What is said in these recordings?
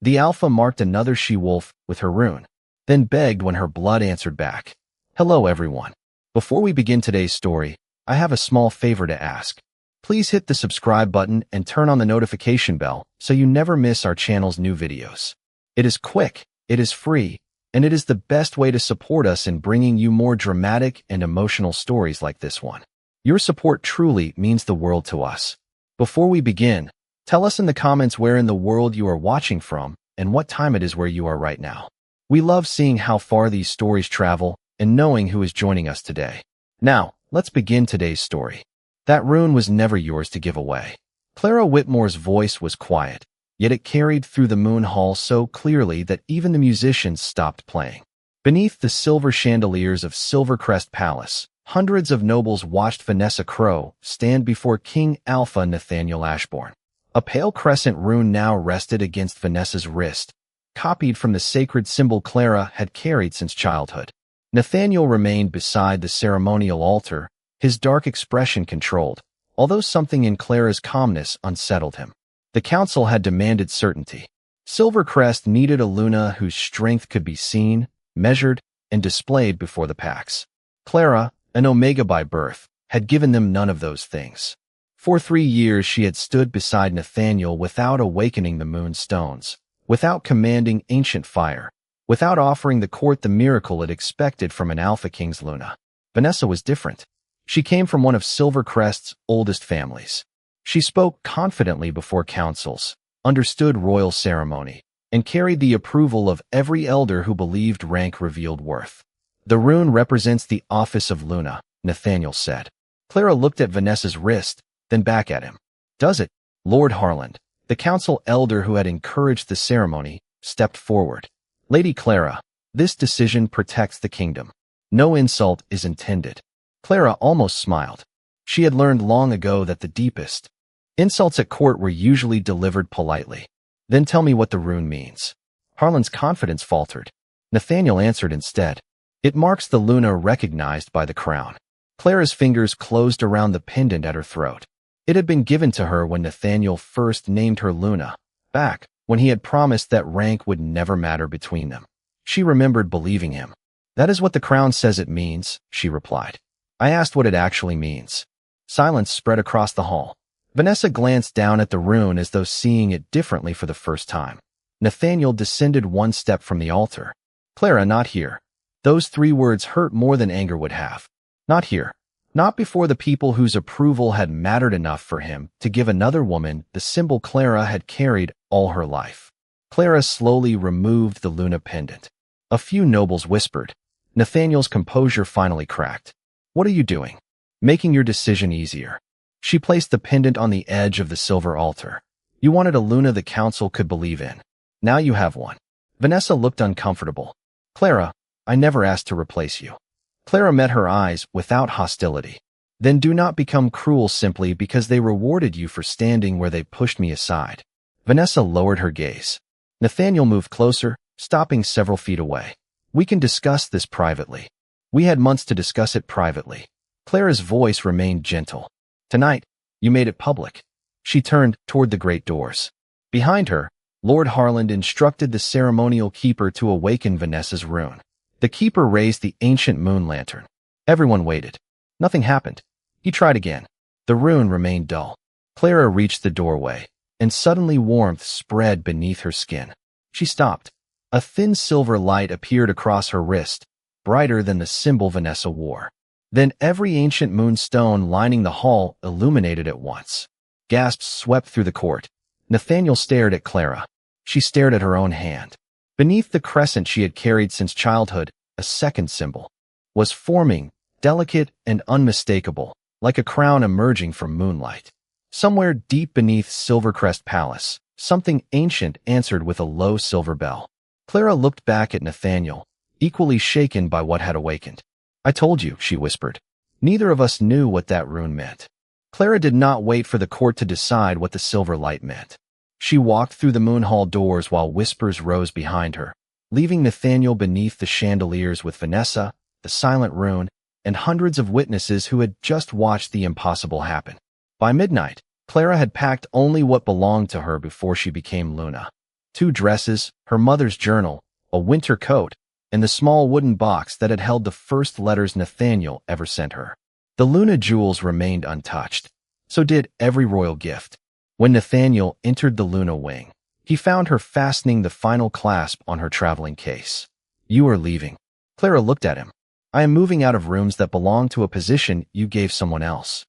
The alpha marked another she-wolf with her rune, then begged when her blood answered back. Hello everyone. Before we begin today's story, I have a small favor to ask. Please hit the subscribe button and turn on the notification bell so you never miss our channel's new videos. It is quick, it is free, and it is the best way to support us in bringing you more dramatic and emotional stories like this one. Your support truly means the world to us. Before we begin, tell us in the comments where in the world you are watching from and what time it is where you are right now. We love seeing how far these stories travel and knowing who is joining us today. Now, let's begin today's story. That rune was never yours to give away. Clara Whitmore's voice was quiet, yet it carried through the moon hall so clearly that even the musicians stopped playing. Beneath the silver chandeliers of Silvercrest Palace, hundreds of nobles watched Vanessa Crow stand before King Alpha Nathaniel Ashbourne. A pale crescent rune now rested against Vanessa's wrist, copied from the sacred symbol Clara had carried since childhood. Nathaniel remained beside the ceremonial altar, his dark expression controlled, although something in Clara's calmness unsettled him. The council had demanded certainty. Silvercrest needed a Luna whose strength could be seen, measured, and displayed before the Pax. Clara, an Omega by birth, had given them none of those things. For 3 years she had stood beside Nathaniel without awakening the moon stones, without commanding ancient fire, without offering the court the miracle it expected from an Alpha King's Luna. Vanessa was different. She came from one of Silvercrest's oldest families. She spoke confidently before councils, understood royal ceremony, and carried the approval of every elder who believed rank revealed worth. The rune represents the office of Luna, Nathaniel said. Clara looked at Vanessa's wrist, then back at him. Does it? Lord Harland, the council elder who had encouraged the ceremony, stepped forward. Lady Clara, this decision protects the kingdom. No insult is intended. Clara almost smiled. She had learned long ago that the deepest insults at court were usually delivered politely. Then tell me what the rune means. Harland's confidence faltered. Nathaniel answered instead. It marks the Luna recognized by the crown. Clara's fingers closed around the pendant at her throat. It had been given to her when Nathaniel first named her Luna, back when he had promised that rank would never matter between them. She remembered believing him. That is what the crown says it means, she replied. I asked what it actually means. Silence spread across the hall. Vanessa glanced down at the rune as though seeing it differently for the first time. Nathaniel descended 1 step from the altar. Clara, not here. Those 3 words hurt more than anger would have. Not here. Not before the people whose approval had mattered enough for him to give another woman the symbol Clara had carried all her life. Clara slowly removed the Luna pendant. A few nobles whispered. Nathaniel's composure finally cracked. What are you doing? Making your decision easier. She placed the pendant on the edge of the silver altar. You wanted a Luna the council could believe in. Now you have one. Vanessa looked uncomfortable. Clara, I never asked to replace you. Clara met her eyes without hostility. Then do not become cruel simply because they rewarded you for standing where they pushed me aside. Vanessa lowered her gaze. Nathaniel moved closer, stopping several feet away. We can discuss this privately. We had months to discuss it privately. Clara's voice remained gentle. Tonight, you made it public. She turned toward the great doors. Behind her, Lord Harland instructed the ceremonial keeper to awaken Vanessa's rune. The keeper raised the ancient moon lantern. Everyone waited. Nothing happened. He tried again. The rune remained dull. Clara reached the doorway, and suddenly warmth spread beneath her skin. She stopped. A thin silver light appeared across her wrist, brighter than the symbol Vanessa wore. Then every ancient moonstone lining the hall illuminated at once. Gasps swept through the court. Nathaniel stared at Clara. She stared at her own hand. Beneath the crescent she had carried since childhood, a second symbol was forming, delicate and unmistakable, like a crown emerging from moonlight. Somewhere deep beneath Silvercrest Palace, something ancient answered with a low silver bell. Clara looked back at Nathaniel, equally shaken by what had awakened. I told you, she whispered. Neither of us knew what that rune meant. Clara did not wait for the court to decide what the silver light meant. She walked through the moon hall doors while whispers rose behind her, leaving Nathaniel beneath the chandeliers with Vanessa, the silent rune, and hundreds of witnesses who had just watched the impossible happen. By midnight, Clara had packed only what belonged to her before she became Luna. 2 dresses, her mother's journal, a winter coat, and the small wooden box that had held the first letters Nathaniel ever sent her. The Luna jewels remained untouched. So did every royal gift. When Nathaniel entered the Luna wing, he found her fastening the final clasp on her traveling case. "You are leaving." Clara looked at him. "I am moving out of rooms that belong to a position you gave someone else.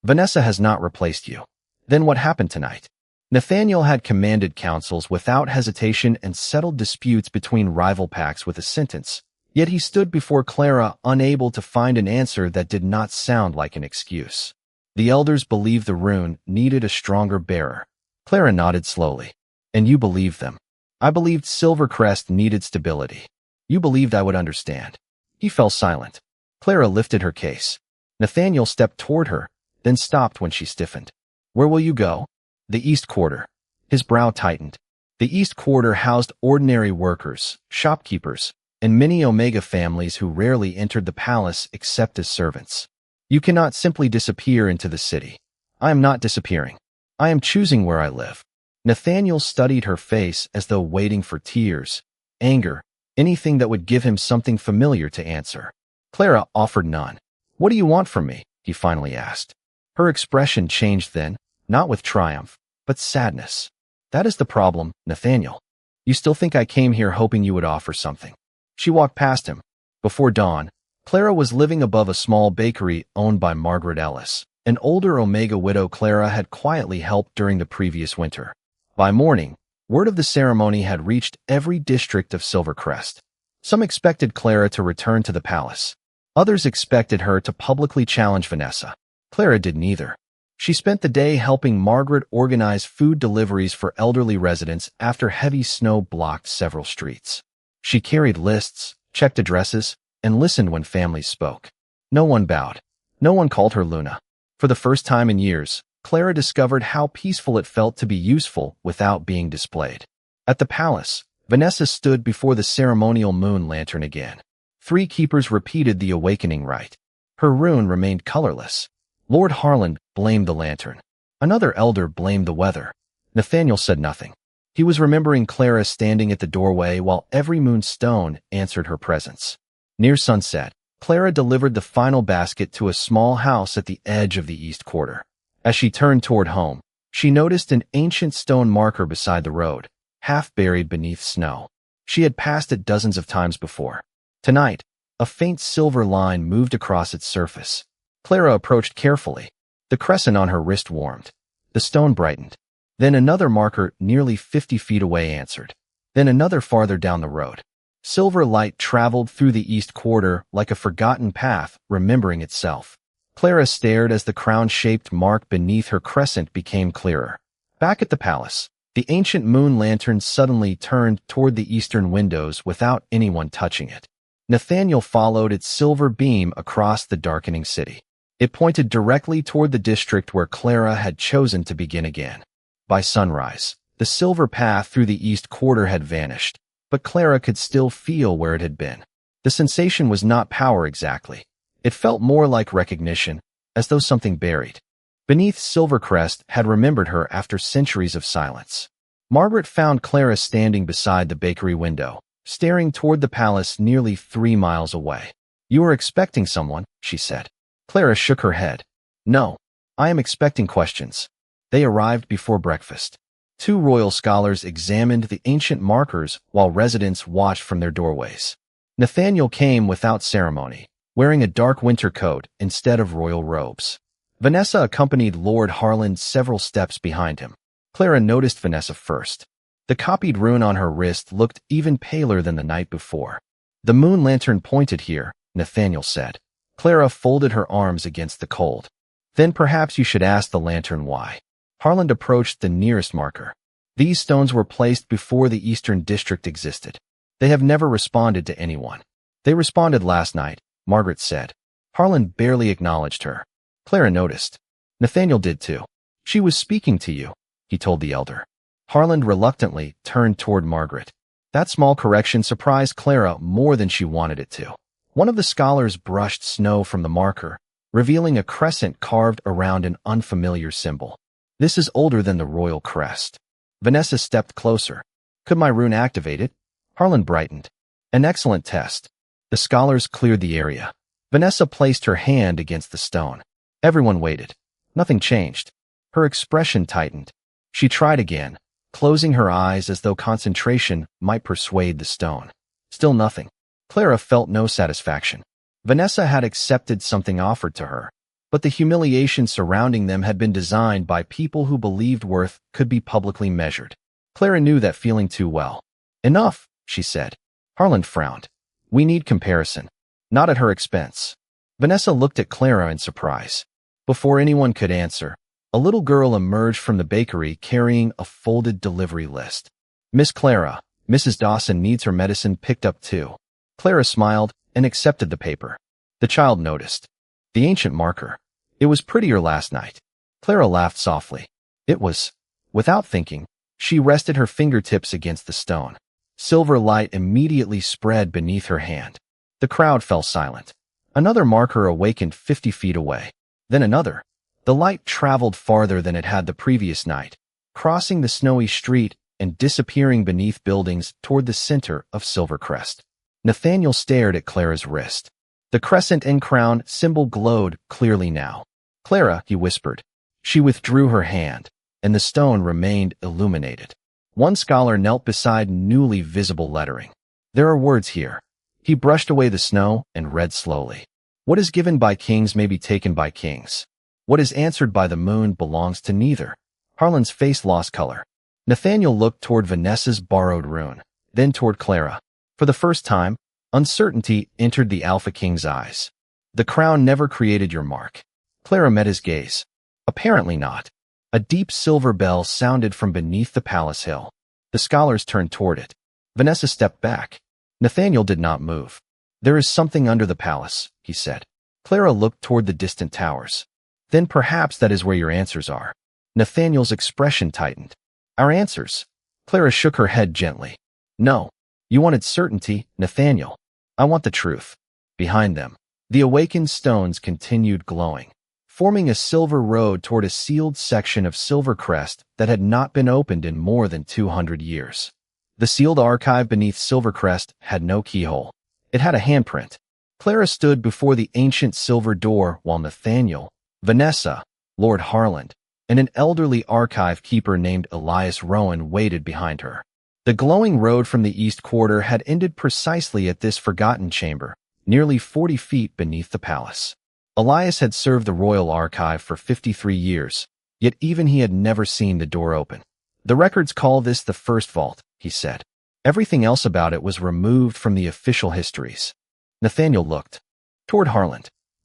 Vanessa has not replaced you." "Then what happened tonight?" Nathaniel had commanded councils without hesitation and settled disputes between rival packs with a sentence. Yet he stood before Clara unable to find an answer that did not sound like an excuse. The elders believed the rune needed a stronger bearer. Clara nodded slowly. "And you believed them." "I believed Silvercrest needed stability." "You believed I would understand." He fell silent. Clara lifted her case. Nathaniel stepped toward her, then stopped when she stiffened. "Where will you go?" "The East Quarter." His brow tightened. The East Quarter housed ordinary workers, shopkeepers, and many Omega families who rarely entered the palace except as servants. "You cannot simply disappear into the city." "I am not disappearing. I am choosing where I live." Nathaniel studied her face as though waiting for tears, anger, anything that would give him something familiar to answer. Clara offered none. "What do you want from me?" he finally asked. Her expression changed then, not with triumph, but sadness. "That is the problem, Nathaniel. You still think I came here hoping you would offer something." She walked past him. Before dawn, Clara was living above a small bakery owned by Margaret Ellis, an older Omega widow Clara had quietly helped during the previous winter. By morning, word of the ceremony had reached every district of Silvercrest. Some expected Clara to return to the palace. Others expected her to publicly challenge Vanessa. Clara did neither. She spent the day helping Margaret organize food deliveries for elderly residents after heavy snow blocked several streets. She carried lists, checked addresses, and listened when families spoke. No one bowed. No one called her Luna. For the first time in years, Clara discovered how peaceful it felt to be useful without being displayed. At the palace, Vanessa stood before the ceremonial moon lantern again. 3 keepers repeated the awakening rite. Her rune remained colorless. Lord Harland blamed the lantern. Another elder blamed the weather. Nathaniel said nothing. He was remembering Clara standing at the doorway while every moonstone answered her presence. Near sunset, Clara delivered the final basket to a small house at the edge of the East Quarter. As she turned toward home, she noticed an ancient stone marker beside the road, half buried beneath snow. She had passed it dozens of times before. Tonight, a faint silver line moved across its surface. Clara approached carefully. The crescent on her wrist warmed. The stone brightened. Then another marker nearly 50 feet away answered. Then another farther down the road. Silver light traveled through the East Quarter like a forgotten path, remembering itself. Clara stared as the crown-shaped mark beneath her crescent became clearer. Back at the palace, the ancient moon lantern suddenly turned toward the eastern windows without anyone touching it. Nathaniel followed its silver beam across the darkening city. It pointed directly toward the district where Clara had chosen to begin again. By sunrise, the silver path through the East Quarter had vanished, but Clara could still feel where it had been. The sensation was not power exactly. It felt more like recognition, as though something buried beneath Silvercrest had remembered her after centuries of silence. Margaret found Clara standing beside the bakery window, staring toward the palace nearly 3 miles away. "You are expecting someone," she said. Clara shook her head. "No, I am expecting questions." They arrived before breakfast. 2 royal scholars examined the ancient markers while residents watched from their doorways. Nathaniel came without ceremony, wearing a dark winter coat instead of royal robes. Vanessa accompanied Lord Harland several steps behind him. Clara noticed Vanessa first. The copied rune on her wrist looked even paler than the night before. "The moon lantern pointed here," Nathaniel said. Clara folded her arms against the cold. "Then perhaps you should ask the lantern why." Harland approached the nearest marker. "These stones were placed before the Eastern District existed. They have never responded to anyone." "They responded last night," Margaret said. Harland barely acknowledged her. Clara noticed. Nathaniel did too. "She was speaking to you," he told the elder. Harland reluctantly turned toward Margaret. That small correction surprised Clara more than she wanted it to. One of the scholars brushed snow from the marker, revealing a crescent carved around an unfamiliar symbol. "This is older than the royal crest." Vanessa stepped closer. Could my rune activate it? Harlan brightened. An excellent test. The scholars cleared the area. Vanessa placed her hand against the stone. Everyone waited. Nothing changed. Her expression tightened. She tried again, closing her eyes as though concentration might persuade the stone. Still nothing. Clara felt no satisfaction. Vanessa had accepted something offered to her, but the humiliation surrounding them had been designed by people who believed worth could be publicly measured. Clara knew that feeling too well. Enough, she said. Harlan frowned. We need comparison. Not at her expense. Vanessa looked at Clara in surprise. Before anyone could answer, a little girl emerged from the bakery carrying a folded delivery list. Miss Clara, Mrs. Dawson needs her medicine picked up too. Clara smiled and accepted the paper. The child noticed. The ancient marker. It was prettier last night. Clara laughed softly. It was. Without thinking, she rested her fingertips against the stone. Silver light immediately spread beneath her hand. The crowd fell silent. Another marker awakened 50 feet away. Then another. The light traveled farther than it had the previous night, crossing the snowy street and disappearing beneath buildings toward the center of Silvercrest. Nathaniel stared at Clara's wrist. The crescent and crown symbol glowed clearly now. Clara, he whispered. She withdrew her hand, and the stone remained illuminated. One scholar knelt beside newly visible lettering. There are words here. He brushed away the snow and read slowly. What is given by kings may be taken by kings. What is answered by the moon belongs to neither. Harlan's face lost color. Nathaniel looked toward Vanessa's borrowed rune, then toward Clara. For the first time, uncertainty entered the Alpha King's eyes. The crown never created your mark. Clara met his gaze. Apparently not. A deep silver bell sounded from beneath the palace hill. The scholars turned toward it. Vanessa stepped back. Nathaniel did not move. There is something under the palace, he said. Clara looked toward the distant towers. Then perhaps that is where your answers are. Nathaniel's expression tightened. Our answers? Clara shook her head gently. No. You wanted certainty, Nathaniel. I want the truth. Behind them, the awakened stones continued glowing, forming a silver road toward a sealed section of Silvercrest that had not been opened in more than 200 years. The sealed archive beneath Silvercrest had no keyhole. It had a handprint. Clara stood before the ancient silver door while Nathaniel, Vanessa, Lord Harlan, and an elderly archive keeper named Elias Rowan waited behind her. The glowing road from the east quarter had ended precisely at this forgotten chamber, nearly 40 feet beneath the palace. Elias had served the royal archive for 53 years, yet even he had never seen the door open. The records call this the first vault, he said. Everything else about it was removed from the official histories. Nathaniel looked toward Harlan.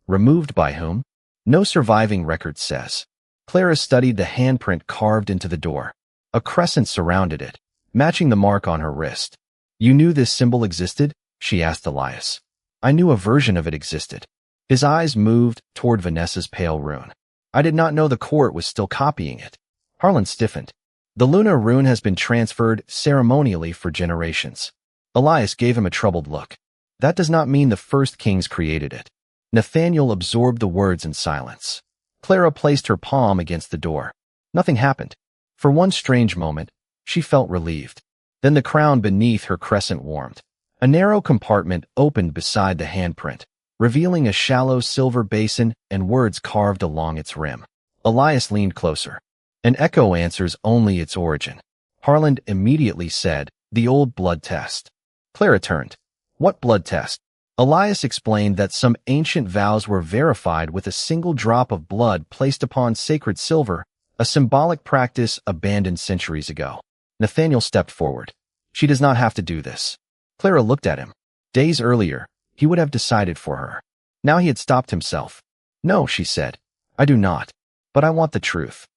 Removed by whom? No surviving record says. Clara studied the handprint carved into the door. A crescent surrounded it, matching the mark on her wrist. You knew this symbol existed? She asked Elias. I knew a version of it existed. His eyes moved toward Vanessa's pale rune. I did not know the court was still copying it. Harlan stiffened. The lunar rune has been transferred ceremonially for generations. Elias gave him a troubled look. That does not mean the first kings created it. Nathaniel absorbed the words in silence. Clara placed her palm against the door. Nothing happened. For one strange moment, she felt relieved. Then the crown beneath her crescent warmed. A narrow compartment opened beside the handprint, revealing a shallow silver basin and words carved along its rim. Elias leaned closer. An echo answers only its origin. Harlan immediately said, the old blood test. Clara turned. What blood test? Elias explained that some ancient vows were verified with a single drop of blood placed upon sacred silver, a symbolic practice abandoned centuries ago. Nathaniel stepped forward. She does not have to do this. Clara looked at him. Days earlier, he would have decided for her. Now he had stopped himself. No, she said. I do not. But I want the truth.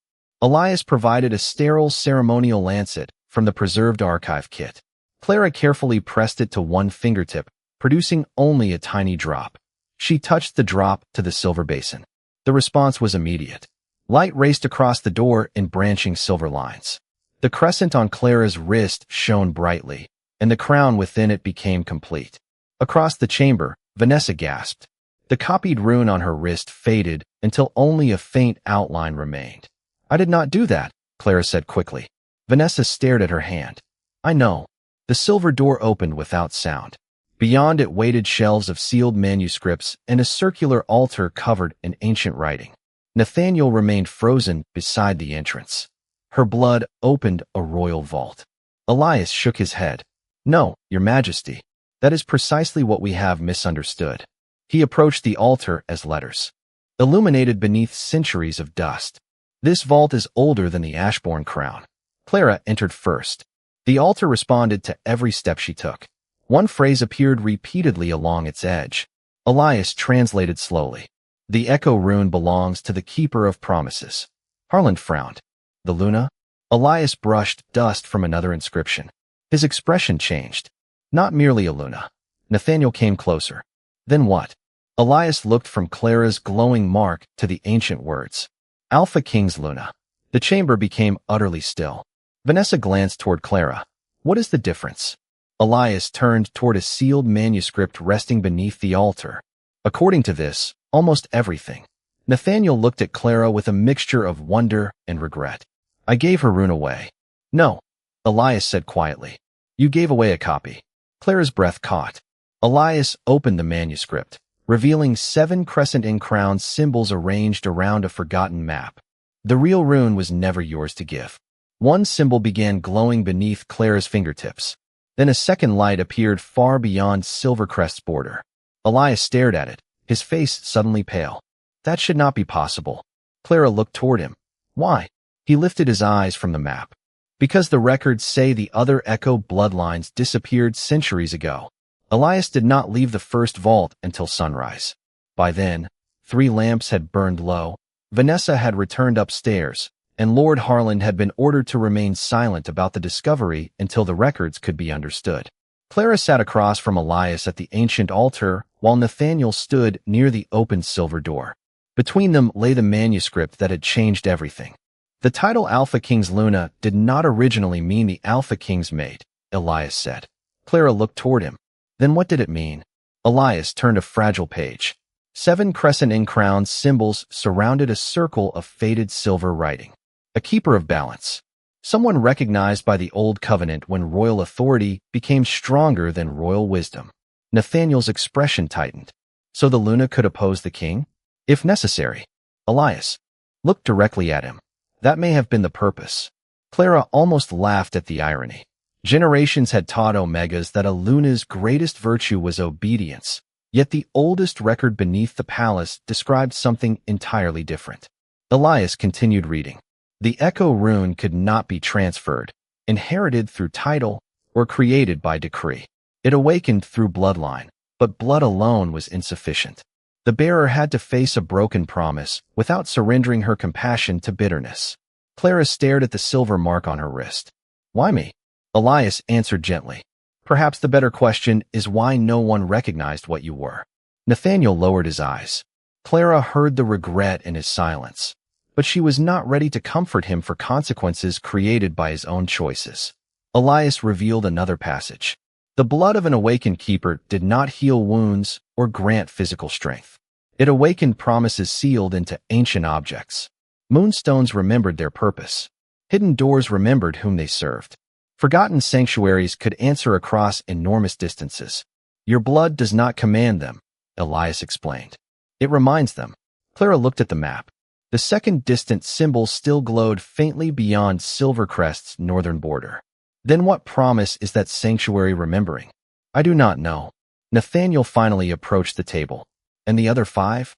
Elias provided a sterile ceremonial lancet from the preserved archive kit. Clara carefully pressed it to one fingertip, producing only a tiny drop. She touched the drop to the silver basin. The response was immediate. Light raced across the door in branching silver lines. The crescent on Clara's wrist shone brightly, and the crown within it became complete. Across the chamber, Vanessa gasped. The copied rune on her wrist faded until only a faint outline remained. I did not do that, Clara said quickly. Vanessa stared at her hand. I know. The silver door opened without sound. Beyond it waited shelves of sealed manuscripts and a circular altar covered in ancient writing. Nathaniel remained frozen beside the entrance. Her blood opened a royal vault. Elias shook his head. No, Your Majesty. That is precisely what we have misunderstood. He approached the altar as letters, illuminated beneath centuries of dust. This vault is older than the Ashbourne crown. Clara entered first. The altar responded to every step she took. One phrase appeared repeatedly along its edge. Elias translated slowly. The echo rune belongs to the keeper of promises. Harland frowned. The Luna? Elias brushed dust from another inscription. His expression changed. Not merely a Luna. Nathaniel came closer. Then what? Elias looked from Clara's glowing mark to the ancient words. Alpha King's Luna. The chamber became utterly still. Vanessa glanced toward Clara. What is the difference? Elias turned toward a sealed manuscript resting beneath the altar. According to this, almost everything. Nathaniel looked at Clara with a mixture of wonder and regret. I gave her rune away. No, Elias said quietly. You gave away a copy. Clara's breath caught. Elias opened the manuscript, revealing 7 crescent-in crown symbols arranged around a forgotten map. The real rune was never yours to give. One symbol began glowing beneath Clara's fingertips. Then a second light appeared far beyond Silvercrest's border. Elias stared at it, his face suddenly pale. That should not be possible. Clara looked toward him. Why? He lifted his eyes from the map. Because the records say the other Echo bloodlines disappeared centuries ago. Elias did not leave the first vault until sunrise. By then, 3 lamps had burned low, Vanessa had returned upstairs, and Lord Harland had been ordered to remain silent about the discovery until the records could be understood. Clara sat across from Elias at the ancient altar, while Nathaniel stood near the open silver door. Between them lay the manuscript that had changed everything. The title Alpha King's Luna did not originally mean the Alpha King's mate, Elias said. Clara looked toward him. Then what did it mean? Elias turned a fragile page. 7 crescent-in crown symbols surrounded a circle of faded silver writing. A keeper of balance. Someone recognized by the Old Covenant when royal authority became stronger than royal wisdom. Nathaniel's expression tightened. So the Luna could oppose the king? If necessary. Elias looked directly at him. That may have been the purpose. Clara almost laughed at the irony. Generations had taught Omegas that a Luna's greatest virtue was obedience, yet the oldest record beneath the palace described something entirely different. Elias continued reading. The Echo rune could not be transferred, inherited through title, or created by decree. It awakened through bloodline, but blood alone was insufficient. The bearer had to face a broken promise without surrendering her compassion to bitterness. Clara stared at the silver mark on her wrist. Why me? Elias answered gently. Perhaps the better question is why no one recognized what you were. Nathaniel lowered his eyes. Clara heard the regret in his silence, but she was not ready to comfort him for consequences created by his own choices. Elias revealed another passage. The blood of an awakened keeper did not heal wounds or grant physical strength. It awakened promises sealed into ancient objects. Moonstones remembered their purpose. Hidden doors remembered whom they served. Forgotten sanctuaries could answer across enormous distances. Your blood does not command them, Elias explained. It reminds them. Clara looked at the map. The second distant symbol still glowed faintly beyond Silvercrest's northern border. Then what promise is that sanctuary remembering? I do not know. Nathaniel finally approached the table. And the other 5?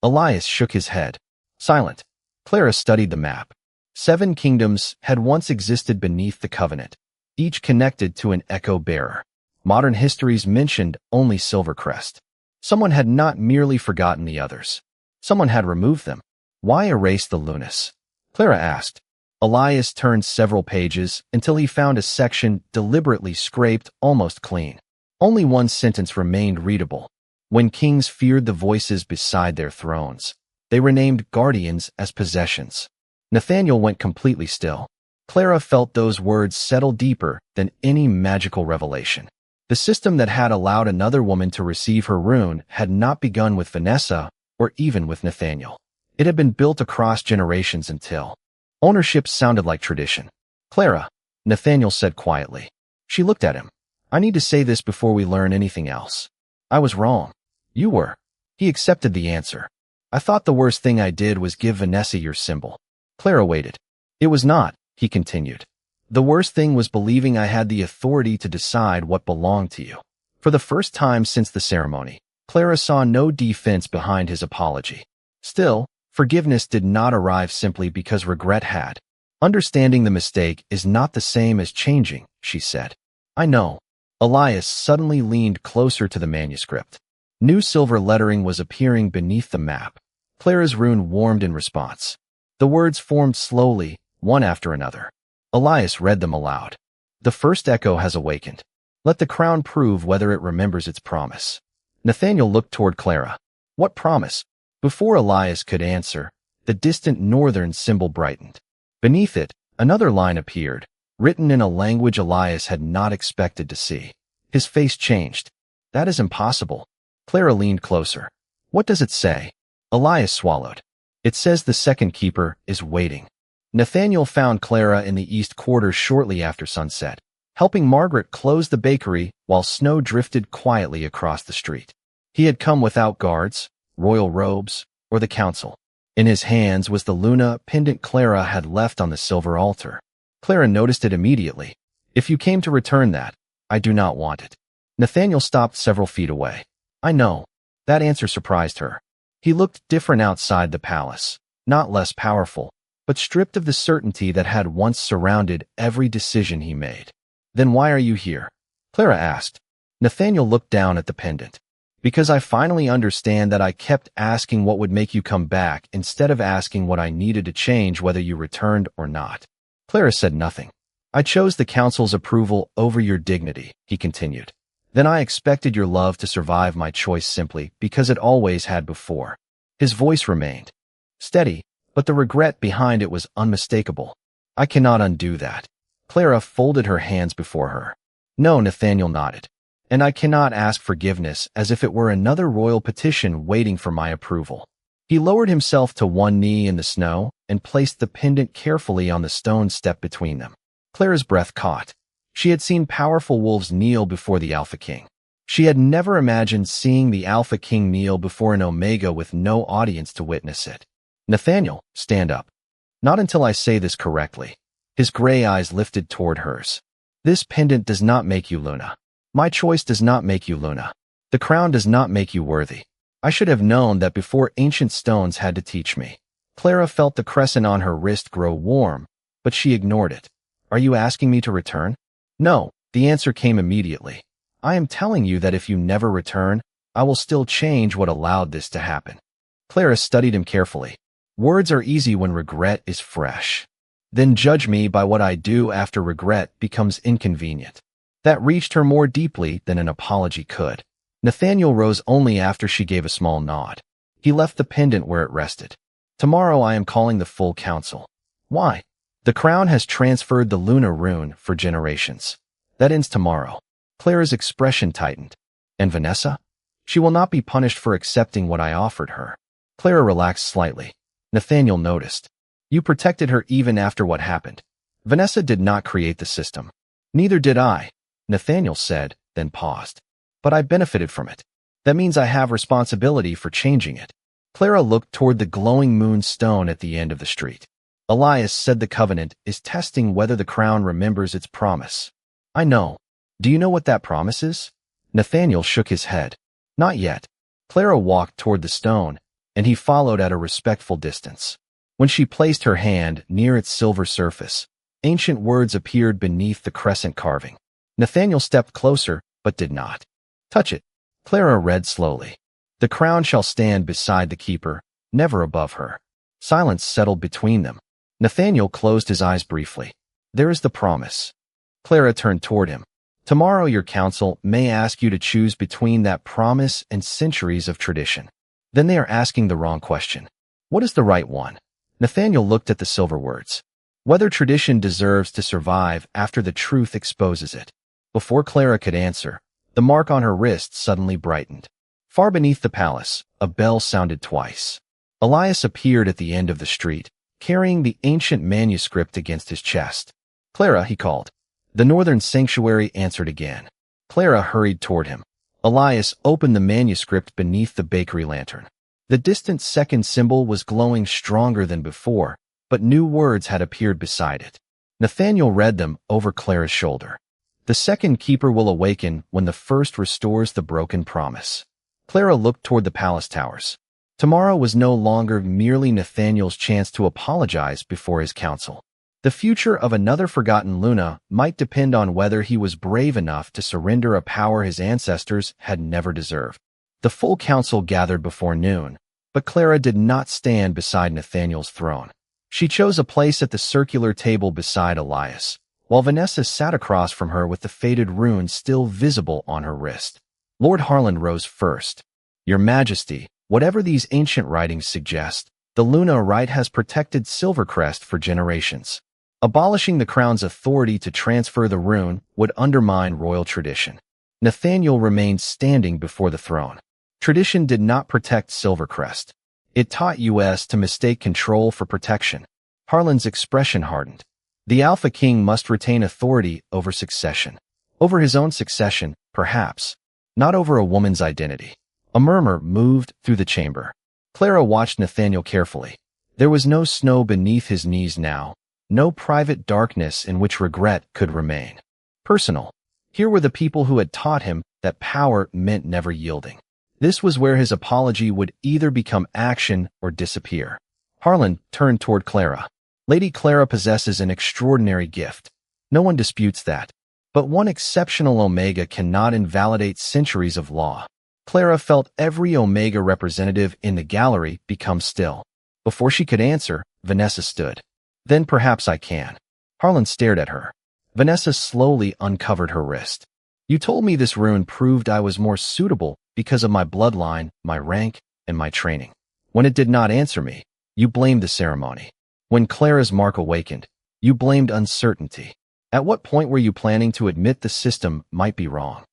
Elias shook his head. Silent. Clara studied the map. 7 kingdoms had once existed beneath the covenant, each connected to an echo bearer. Modern histories mentioned only Silvercrest. Someone had not merely forgotten the others. Someone had removed them. Why erase the Lunas? Clara asked. Elias turned several pages until he found a section deliberately scraped almost clean. Only one sentence remained readable. When kings feared the voices beside their thrones, they renamed guardians as possessions. Nathaniel went completely still. Clara felt those words settle deeper than any magical revelation. The system that had allowed another woman to receive her rune had not begun with Vanessa or even with Nathaniel. It had been built across generations until ownership sounded like tradition. Clara, Nathaniel said quietly, She looked at him. I need to say this before we learn anything else. I was wrong. You were. He accepted the answer. I thought the worst thing I did was give Vanessa your symbol. Clara waited. It was not, he continued. The worst thing was believing I had the authority to decide what belonged to you. For the first time since the ceremony, Clara saw no defense behind his apology. Still, forgiveness did not arrive simply because regret had. Understanding the mistake is not the same as changing, she said. I know. Elias suddenly leaned closer to the manuscript. New silver lettering was appearing beneath the map. Clara's rune warmed in response. The words formed slowly, one after another. Elias read them aloud. The first echo has awakened. Let the crown prove whether it remembers its promise. Nathaniel looked toward Clara. What promise? Before Elias could answer, the distant northern symbol brightened. Beneath it, another line appeared, written in a language Elias had not expected to see. His face changed. That is impossible. Clara leaned closer. What does it say? Elias swallowed. It says the second keeper is waiting. Nathaniel found Clara in the east quarter shortly after sunset, helping Margaret close the bakery while snow drifted quietly across the street. He had come without guards, royal robes, or the council. In his hands was the Luna pendant Clara had left on the silver altar. Clara noticed it immediately. If you came to return that, I do not want it. Nathaniel stopped several feet away. I know. That answer surprised her. He looked different outside the palace, not less powerful, but stripped of the certainty that had once surrounded every decision he made. Then why are you here? Clara asked. Nathaniel looked down at the pendant. Because I finally understand that I kept asking what would make you come back instead of asking what I needed to change whether you returned or not. Clara said nothing. I chose the council's approval over your dignity, he continued. Then I expected your love to survive my choice simply because it always had before. His voice remained steady, but the regret behind it was unmistakable. I cannot undo that. Clara folded her hands before her. No, Nathaniel nodded. And I cannot ask forgiveness as if it were another royal petition waiting for my approval. He lowered himself to one knee in the snow and placed the pendant carefully on the stone step between them. Clara's breath caught. She had seen powerful wolves kneel before the Alpha King. She had never imagined seeing the Alpha King kneel before an Omega with no audience to witness it. Nathaniel, stand up. Not until I say this correctly. His gray eyes lifted toward hers. This pendant does not make you Luna. My choice does not make you Luna. The crown does not make you worthy. I should have known that before ancient stones had to teach me. Clara felt the crescent on her wrist grow warm, but she ignored it. Are you asking me to return? No, the answer came immediately. I am telling you that if you never return, I will still change what allowed this to happen. Clara studied him carefully. Words are easy when regret is fresh. Then judge me by what I do after regret becomes inconvenient. That reached her more deeply than an apology could. Nathaniel rose only after she gave a small nod. He left the pendant where it rested. Tomorrow I am calling the full council. Why? The crown has transferred the Luna rune for generations. That ends tomorrow. Clara's expression tightened. And Vanessa? She will not be punished for accepting what I offered her. Clara relaxed slightly. Nathaniel noticed. You protected her even after what happened. Vanessa did not create the system. Neither did I, Nathaniel said, then paused. But I benefited from it. That means I have responsibility for changing it. Clara looked toward the glowing moonstone at the end of the street. Elias said the covenant is testing whether the crown remembers its promise. I know. Do you know what that promise is? Nathaniel shook his head. Not yet. Clara walked toward the stone, and he followed at a respectful distance. When she placed her hand near its silver surface, ancient words appeared beneath the crescent carving. Nathaniel stepped closer, but did not touch it. Clara read slowly. The crown shall stand beside the keeper, never above her. Silence settled between them. Nathaniel closed his eyes briefly. There is the promise. Clara turned toward him. Tomorrow your council may ask you to choose between that promise and centuries of tradition. Then they are asking the wrong question. What is the right one? Nathaniel looked at the silver words. Whether tradition deserves to survive after the truth exposes it. Before Clara could answer, the mark on her wrist suddenly brightened. Far beneath the palace, a bell sounded twice. Elias appeared at the end of the street, carrying the ancient manuscript against his chest. Clara, he called. The northern sanctuary answered again. Clara hurried toward him. Elias opened the manuscript beneath the bakery lantern. The distant second symbol was glowing stronger than before, but new words had appeared beside it. Nathaniel read them over Clara's shoulder. The second keeper will awaken when the first restores the broken promise. Clara looked toward the palace towers. Tomorrow was no longer merely Nathaniel's chance to apologize before his council. The future of another forgotten Luna might depend on whether he was brave enough to surrender a power his ancestors had never deserved. The full council gathered before noon, but Clara did not stand beside Nathaniel's throne. She chose a place at the circular table beside Elias, while Vanessa sat across from her with the faded rune still visible on her wrist. Lord Harlan rose first. Your Majesty, whatever these ancient writings suggest, the Luna Rite has protected Silvercrest for generations. Abolishing the crown's authority to transfer the rune would undermine royal tradition. Nathaniel remained standing before the throne. Tradition did not protect Silvercrest. It taught us to mistake control for protection. Harlan's expression hardened. The Alpha King must retain authority over succession. Over his own succession, perhaps. Not over a woman's identity. A murmur moved through the chamber. Clara watched Nathaniel carefully. There was no snow beneath his knees now, no private darkness in which regret could remain. Personal. Here were the people who had taught him that power meant never yielding. This was where his apology would either become action or disappear. Harlan turned toward Clara. Lady Clara possesses an extraordinary gift. No one disputes that. But one exceptional Omega cannot invalidate centuries of law. Clara felt every Omega representative in the gallery become still. Before she could answer, Vanessa stood. Then perhaps I can. Harlan stared at her. Vanessa slowly uncovered her wrist. You told me this rune proved I was more suitable because of my bloodline, my rank, and my training. When it did not answer me, you blamed the ceremony. When Clara's mark awakened, you blamed uncertainty. At what point were you planning to admit the system might be wrong?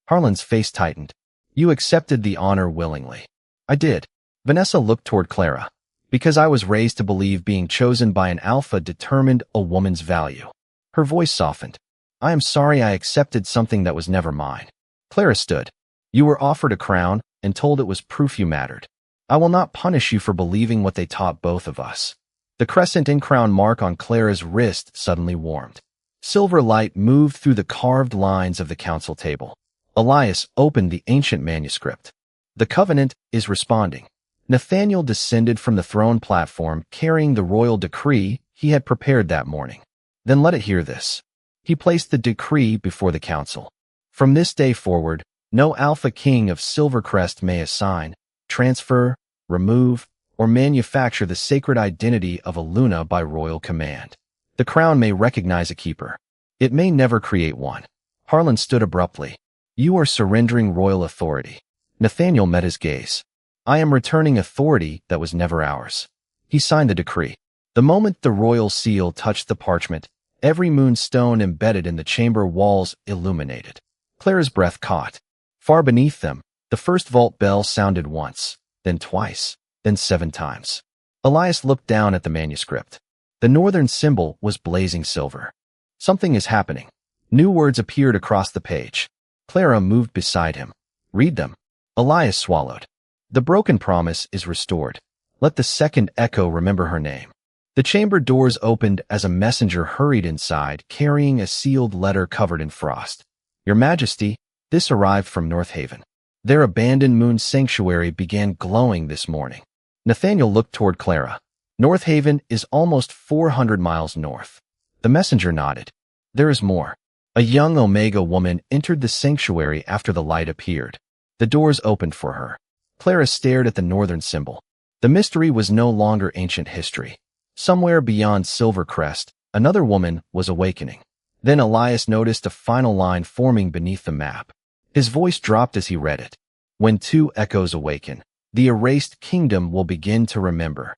Harlan's face tightened. You accepted the honor willingly. I did. Vanessa looked toward Clara. Because I was raised to believe being chosen by an alpha determined a woman's value. Her voice softened. I am sorry I accepted something that was never mine. Clara stood. You were offered a crown and told it was proof you mattered. I will not punish you for believing what they taught both of us. The crescent and crown mark on Clara's wrist suddenly warmed. Silver light moved through the carved lines of the council table. Elias opened the ancient manuscript. The covenant is responding. Nathaniel descended from the throne platform carrying the royal decree he had prepared that morning. Then let it hear this. He placed the decree before the council. From this day forward, no Alpha King of Silvercrest may assign, transfer, remove, or manufacture the sacred identity of a Luna by royal command. The crown may recognize a keeper. It may never create one. Harlan stood abruptly. You are surrendering royal authority. Nathaniel met his gaze. I am returning authority that was never ours. He signed the decree. The moment the royal seal touched the parchment, every moonstone embedded in the chamber walls illuminated. Clara's breath caught. Far beneath them, the first vault bell sounded once, then twice, then 7 times. Elias looked down at the manuscript. The northern symbol was blazing silver. Something is happening. New words appeared across the page. Clara moved beside him. Read them. Elias swallowed. The broken promise is restored. Let the second echo remember her name. The chamber doors opened as a messenger hurried inside, carrying a sealed letter covered in frost. Your Majesty, this arrived from North Haven. Their abandoned moon sanctuary began glowing this morning. Nathaniel looked toward Clara. North Haven is almost 400 miles north. The messenger nodded. There is more. A young Omega woman entered the sanctuary after the light appeared. The doors opened for her. Clara stared at the northern symbol. The mystery was no longer ancient history. Somewhere beyond Silvercrest, another woman was awakening. Then Elias noticed a final line forming beneath the map. His voice dropped as he read it. When 2 echoes awaken, the erased kingdom will begin to remember.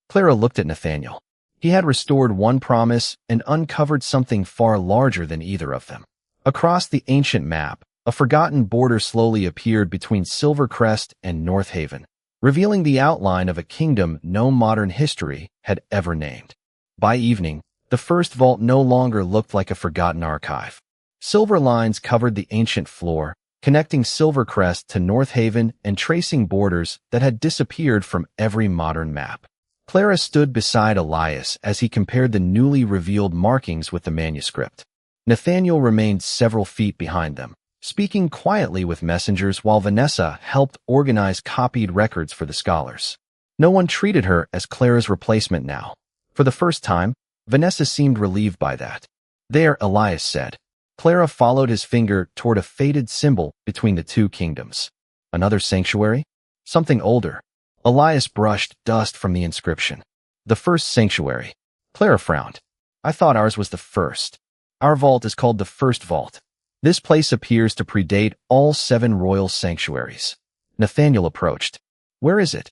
Clara looked at Nathaniel. He had restored one promise and uncovered something far larger than either of them. Across the ancient map, a forgotten border slowly appeared between Silvercrest and North Haven, revealing the outline of a kingdom no modern history had ever named. By evening, The first vault no longer looked like a forgotten archive. Silver lines covered the ancient floor, connecting Silvercrest to North Haven and tracing borders that had disappeared from every modern map. Clara stood beside Elias as he compared the newly revealed markings with the manuscript. Nathaniel remained several feet behind them, speaking quietly with messengers while Vanessa helped organize copied records for the scholars. No one treated her as Clara's replacement now. For the first time, Vanessa seemed relieved by that. There, Elias said. Clara followed his finger toward a faded symbol between the two kingdoms. Another sanctuary? Something older. Elias brushed dust from the inscription. The first sanctuary. Clara frowned. I thought ours was the first. Our vault is called the First Vault. This place appears to predate all 7 royal sanctuaries. Nathaniel approached. Where is it?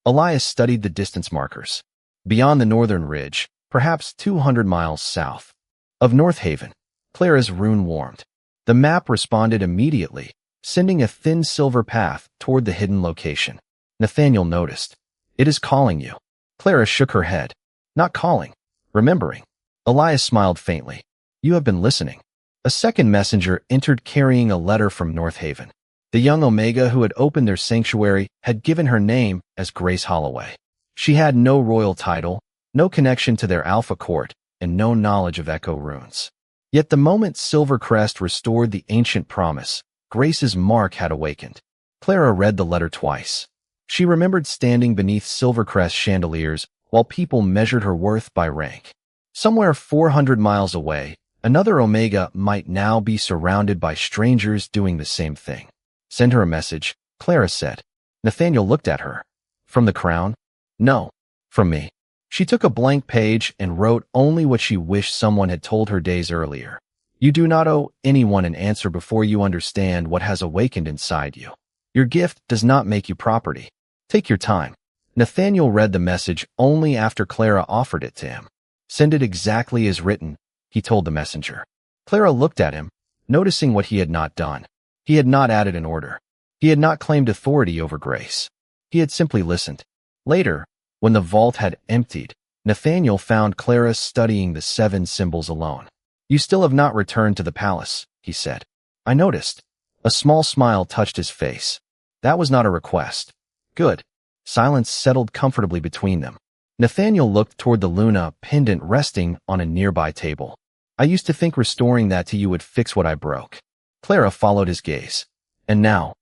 Elias studied the distance markers. Beyond the northern ridge, perhaps 200 miles south of North Haven. Clara's rune warmed. The map responded immediately, sending a thin silver path toward the hidden location. Nathaniel noticed. It is calling you. Clara shook her head. Not calling. Remembering. Elias smiled faintly. You have been listening. A second messenger entered carrying a letter from North Haven. The young Omega who had opened their sanctuary had given her name as Grace Holloway. She had no royal title, no connection to their Alpha Court, and no knowledge of Echo runes. Yet the moment Silvercrest restored the ancient promise, Grace's mark had awakened. Clara read the letter twice. She remembered standing beneath Silvercrest chandeliers while people measured her worth by rank. Somewhere 400 miles away, another Omega might now be surrounded by strangers doing the same thing. Send her a message, Clara said. Nathaniel looked at her. From the crown? No. From me. She took a blank page and wrote only what she wished someone had told her days earlier. You do not owe anyone an answer before you understand what has awakened inside you. Your gift does not make you property. Take your time. Nathaniel read the message only after Clara offered it to him. Send it exactly as written, he told the messenger. Clara looked at him, noticing what he had not done. He had not added an order. He had not claimed authority over Grace. He had simply listened. Later, when the vault had emptied, Nathaniel found Clara studying the 7 symbols alone. You still have not returned to the palace, he said. I noticed. A small smile touched his face. That was not a request. Good. Silence settled comfortably between them. Nathaniel looked toward the Luna pendant resting on a nearby table. I used to think restoring that to you would fix what I broke. Clara followed his gaze. And now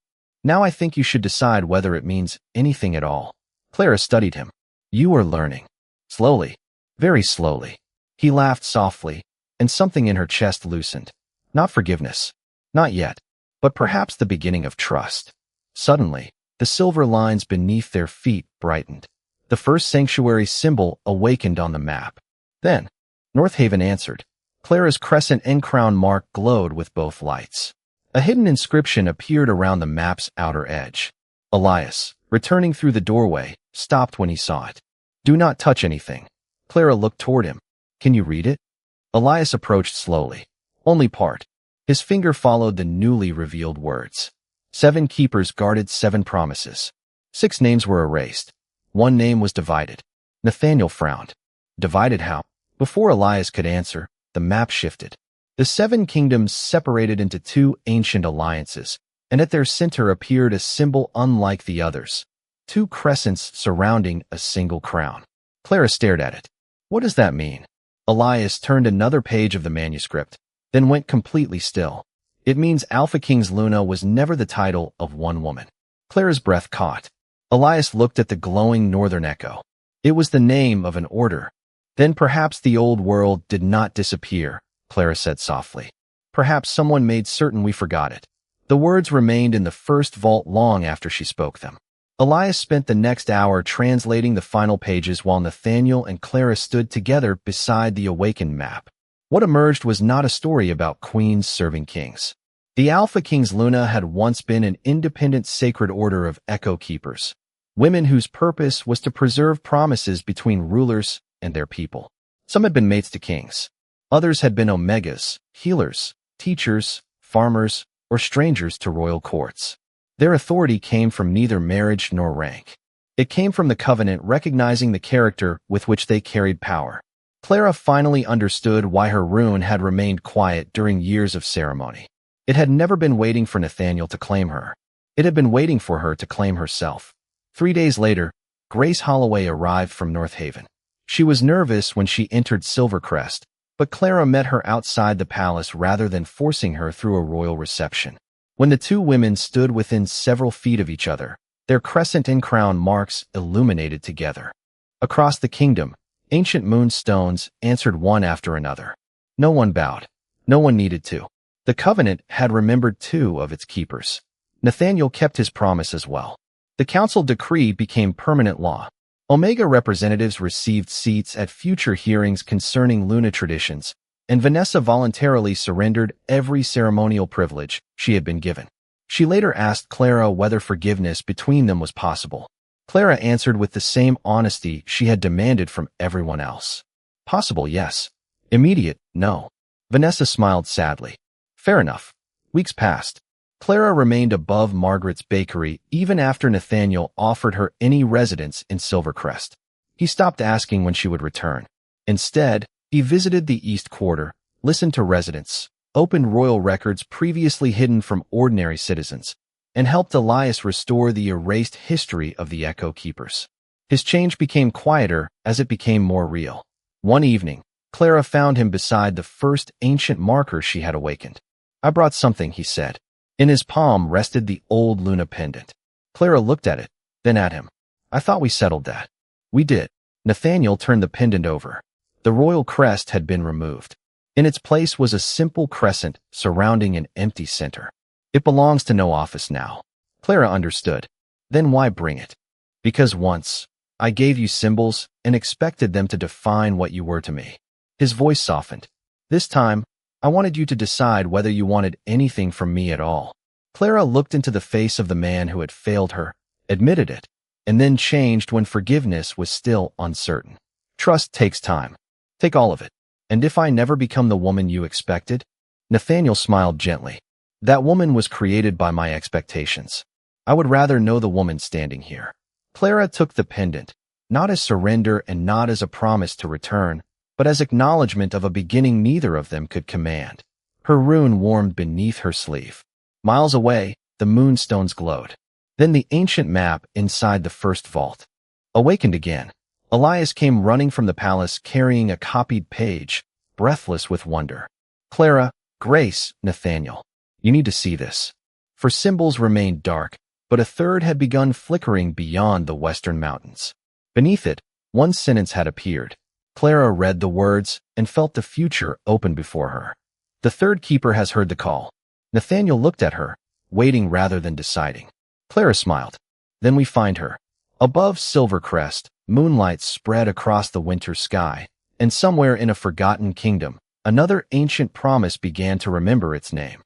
I think you should decide whether it means anything at all. Clara studied him. You are learning. Slowly. Very slowly. He laughed softly, and something in her chest loosened. Not forgiveness. Not yet. But perhaps the beginning of trust. Suddenly, the silver lines beneath their feet brightened. The first sanctuary symbol awakened on the map. Then, North Haven answered. Clara's crescent and crown mark glowed with both lights. A hidden inscription appeared around the map's outer edge. Elias, returning through the doorway, stopped when he saw it. Do not touch anything. Clara looked toward him. Can you read it? Elias approached slowly. Only part. His finger followed the newly revealed words. 7 keepers guarded 7 promises. 6 names were erased. 1 name was divided. Nathaniel frowned. Divided how? Before Elias could answer, the map shifted. The 7 kingdoms separated into 2 ancient alliances, and at their center appeared a symbol unlike the others. 2 crescents surrounding a single crown. Clara stared at it. What does that mean? Elias turned another page of the manuscript, then went completely still. It means Alpha King's Luna was never the title of one woman. Clara's breath caught. Elias looked at the glowing northern echo. It was the name of an order. Then perhaps the old world did not disappear, Clara said softly. Perhaps someone made certain we forgot it. The words remained in the first vault long after she spoke them. Elias spent the next hour translating the final pages while Nathaniel and Clara stood together beside the awakened map. What emerged was not a story about queens serving kings. The Alpha King's Luna had once been an independent sacred order of echo keepers, women whose purpose was to preserve promises between rulers and their people. Some had been mates to kings. Others had been omegas, healers, teachers, farmers, or strangers to royal courts. Their authority came from neither marriage nor rank. It came from the covenant recognizing the character with which they carried power. Clara finally understood why her rune had remained quiet during years of ceremony. It had never been waiting for Nathaniel to claim her. It had been waiting for her to claim herself. 3 days later, Grace Holloway arrived from North Haven. She was nervous when she entered Silvercrest, but Clara met her outside the palace rather than forcing her through a royal reception. When the two women stood within several feet of each other, their crescent and crown marks illuminated together. Across the kingdom, ancient moonstones answered one after another. No one bowed. No one needed to. The covenant had remembered 2 of its keepers. Nathaniel kept his promise as well. The council decree became permanent law. Omega representatives received seats at future hearings concerning Luna traditions, and Vanessa voluntarily surrendered every ceremonial privilege she had been given. She later asked Clara whether forgiveness between them was possible. Clara answered with the same honesty she had demanded from everyone else. Possible, yes. Immediate, no. Vanessa smiled sadly. Fair enough. Weeks passed. Clara remained above Margaret's bakery even after Nathaniel offered her any residence in Silvercrest. He stopped asking when she would return. Instead, he visited the East Quarter, listened to residents, opened royal records previously hidden from ordinary citizens, and helped Elias restore the erased history of the Echo Keepers. His change became quieter as it became more real. One evening, Clara found him beside the first ancient marker she had awakened. I brought something, he said. In his palm rested the old Luna pendant. Clara looked at it, then at him. I thought we settled that. We did. Nathaniel turned the pendant over. The royal crest had been removed. In its place was a simple crescent surrounding an empty center. It belongs to no office now. Clara understood. Then why bring it? Because once, I gave you symbols and expected them to define what you were to me. His voice softened. This time, I wanted you to decide whether you wanted anything from me at all. Clara looked into the face of the man who had failed her, admitted it, and then changed when forgiveness was still uncertain. Trust takes time. Take all of it. And if I never become the woman you expected? Nathaniel smiled gently. That woman was created by my expectations. I would rather know the woman standing here. Clara took the pendant, not as surrender and not as a promise to return, but as acknowledgement of a beginning neither of them could command. Her rune warmed beneath her sleeve. Miles away, the moonstones glowed. Then the ancient map inside the first vault awakened again. Elias came running from the palace carrying a copied page, breathless with wonder. Clara, Grace, Nathaniel, you need to see this. For symbols remained dark, but a third had begun flickering beyond the western mountains. Beneath it, one sentence had appeared. Clara read the words and felt the future open before her. The third keeper has heard the call. Nathaniel looked at her, waiting rather than deciding. Clara smiled. Then we find her. Above Silvercrest, moonlight spread across the winter sky, and somewhere in a forgotten kingdom, another ancient promise began to remember its name.